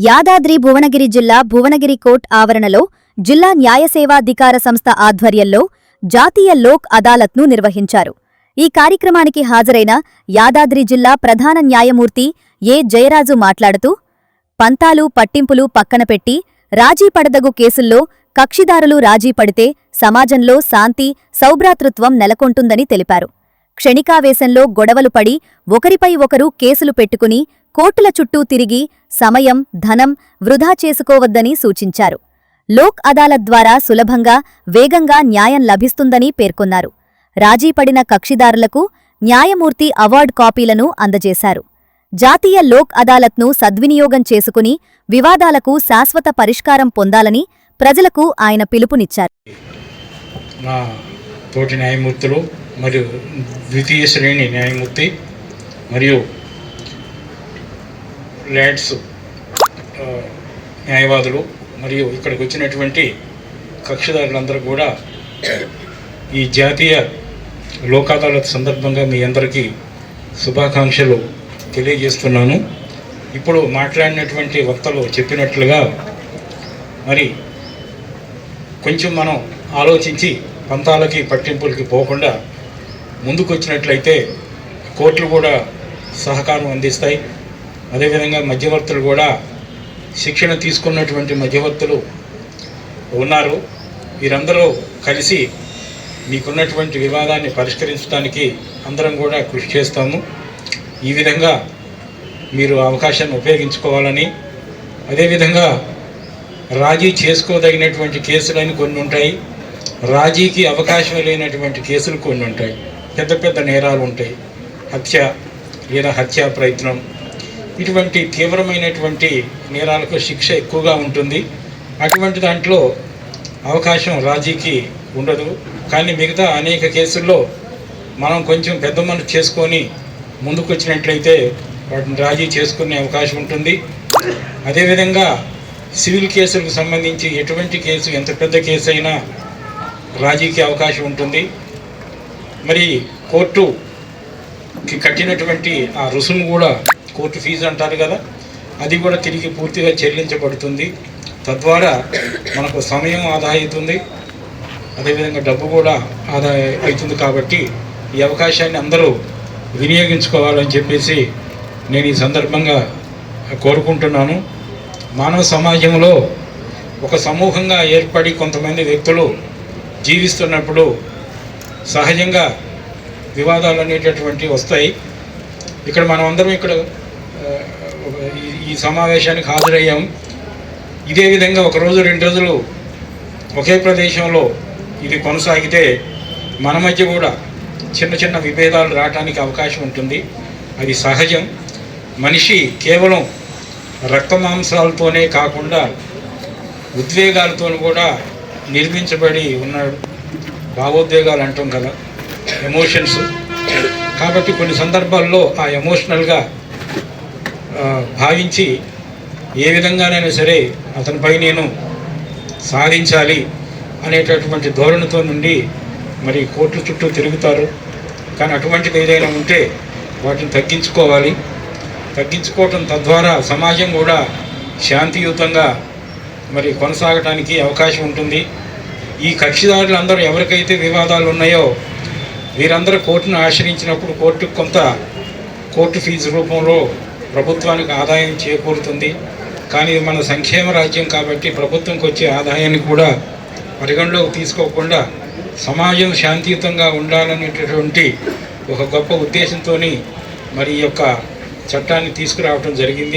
యాదాద్రి భువనగిరి జిల్లా భువనగిరి కోర్ట్ ఆవరణలో జిల్లా న్యాయసేవాధికార సంస్థ ఆధ్వర్యంలో జాతీయ లోక్ అదాలత్ను నిర్వహించారు. ఈ కార్యక్రమానికి హాజరైన యాదాద్రి జిల్లా ప్రధాన న్యాయమూర్తి ఏ జయరాజు మాట్లాడుతూ, పంతాలు పట్టింపులు పక్కనపెట్టి రాజీ పడదగు కేసుల్లో కక్షిదారులు రాజీ పడితే సమాజంలో శాంతి, సౌభ్రాతృత్వం నెలకొంటుందని తెలిపారు. క్షణికావేశంలో గొడవలు పడి ఒకరిపై ఒకరు కేసులు పెట్టుకుని కోర్టుల చుట్టూ తిరిగి సమయం, ధనం వృధా చేసుకోవద్దని సూచించారు. లోక్ అదాలత్ ద్వారా సులభంగా, వేగంగా న్యాయం లభిస్తుందని పేర్కొన్నారు. రాజీపడిన కక్షిదారులకు న్యాయమూర్తి అవార్డు కాపీలను అందజేశారు. జాతీయ లోక్ అదాలత్ను సద్వినియోగం చేసుకుని వివాదాలకు శాశ్వత పరిష్కారం పొందాలని ప్రజలకు ఆయన పిలుపునిచ్చారు. మా తోటి న్యాయమూర్తులు మరియు ద్వితీయ శ్రేణి న్యాయమూర్తి మరియు ల్యాడ్స్ న్యాయవాదులు మరియు ఇక్కడికి వచ్చినటువంటి కక్షిదారులందరూ కూడా ఈ జాతీయ లోక్ అదాలత్ సందర్భంగా మీ అందరికీ శుభాకాంక్షలు తెలియజేస్తున్నాను. ఇప్పుడు మాట్లాడినటువంటి వక్తలు చెప్పినట్లుగా మరి కొంచెం మనం ఆలోచించి పంతాలకి పట్టింపులకి పోకుండా ముందుకొచ్చినట్లయితే కోర్టులు కూడా సహకారం అందిస్తాయి. అదేవిధంగా మధ్యవర్తులు కూడా శిక్షణ తీసుకున్నటువంటి మధ్యవర్తులు ఉన్నారు. వీరందరూ కలిసి మీకున్నటువంటి వివాదాన్ని పరిష్కరించడానికి అందరం కూడా కృషి చేస్తాము. ఈ విధంగా మీరు అవకాశాన్ని ఉపయోగించుకోవాలని, అదేవిధంగా రాజీ చేసుకోదగినటువంటి కేసులని కొన్ని ఉంటాయి, రాజీకి అవకాశం లేనటువంటి కేసులు కొన్ని ఉంటాయి. పెద్ద పెద్ద నేరాలు ఉంటాయి, హత్య లేదా హత్యా ప్రయత్నం, ఇటువంటి తీవ్రమైనటువంటి నేరాలకు శిక్ష ఎక్కువగా ఉంటుంది. అటువంటి దాంట్లో అవకాశం రాజీకి ఉండదు. కానీ మిగతా అనేక కేసుల్లో మనం కొంచెం పెద్ద మనసు చేసుకొని ముందుకు వచ్చినట్లయితే వాటిని రాజీ చేసుకునే అవకాశం ఉంటుంది. అదేవిధంగా సివిల్ కేసులకు సంబంధించి ఎటువంటి కేసు, ఎంత పెద్ద కేసు అయినా రాజీకి అవకాశం ఉంటుంది. మరి కోర్టుకి కట్టినటువంటి ఆ రుసుము కూడా, కోర్టు ఫీజు అంటారు కదా, అది కూడా తిరిగి పూర్తిగా చెల్లించబడుతుంది. తద్వారా మనకు సమయం ఆదా అవుతుంది, అదేవిధంగా డబ్బు కూడా ఆదా అవుతుంది. కాబట్టి ఈ అవకాశాన్ని అందరూ వినియోగించుకోవాలని చెప్పేసి నేను ఈ సందర్భంగా కోరుకుంటున్నాను. మానవ సమాజంలో ఒక సమూహంగా ఏర్పడి కొంతమంది వ్యక్తులు జీవిస్తున్నప్పుడు సహజంగా వివాదాలు అనేటటువంటివి వస్తాయి. ఇక్కడ మనం అందరం ఇక్కడ ఈ సమావేశానికి హాజరయ్యాం. ఇదే విధంగా ఒక రోజు 2 రోజులు ఒకే ప్రదేశంలో ఇది కొనసాగితే మన మధ్య కూడా చిన్న చిన్న విభేదాలు రావడానికి అవకాశం ఉంటుంది. అది సహజం. మనిషి కేవలం రక్త మాంసాలతోనే కాకుండా ఉద్వేగాలతో కూడా నిర్మించబడి ఉన్నాడు. భావోద్వేగాలు అంటాం కదా, ఎమోషన్స్. కాబట్టి కొన్ని సందర్భాల్లో ఆ ఎమోషనల్గా భావించి ఏ విధంగానైనా సరే అతనిపై నేను సాధించాలి అనేటటువంటి ధోరణితో నుండి మరి కోర్టుల చుట్టూ తిరుగుతారు. కానీ అటువంటిది ఏదైనా ఉంటే వాటిని తగ్గించుకోవాలి. తగ్గించుకోవటం తద్వారా సమాజం కూడా శాంతియుతంగా మరి కొనసాగటానికి అవకాశం ఉంటుంది. ఈ కక్షిదారులందరూ ఎవరికైతే వివాదాలు ఉన్నాయో వీరందరూ కోర్టును ఆశ్రయించినప్పుడు కోర్టుకు కొంత కోర్టు ఫీజు రూపంలో ప్రభుత్వానికి ఆదాయం చేకూరుతుంది. కానీ ఇది మన సంక్షేమ రాజ్యం కాబట్టి ప్రభుత్వంకి వచ్చే ఆదాయాన్ని కూడా పరిగణలోకి తీసుకోకుండా సమాజం శాంతియుతంగా ఉండాలనేటటువంటి ఒక గొప్ప ఉద్దేశంతో మరి ఈ యొక్క చట్టాన్ని తీసుకురావడం జరిగింది.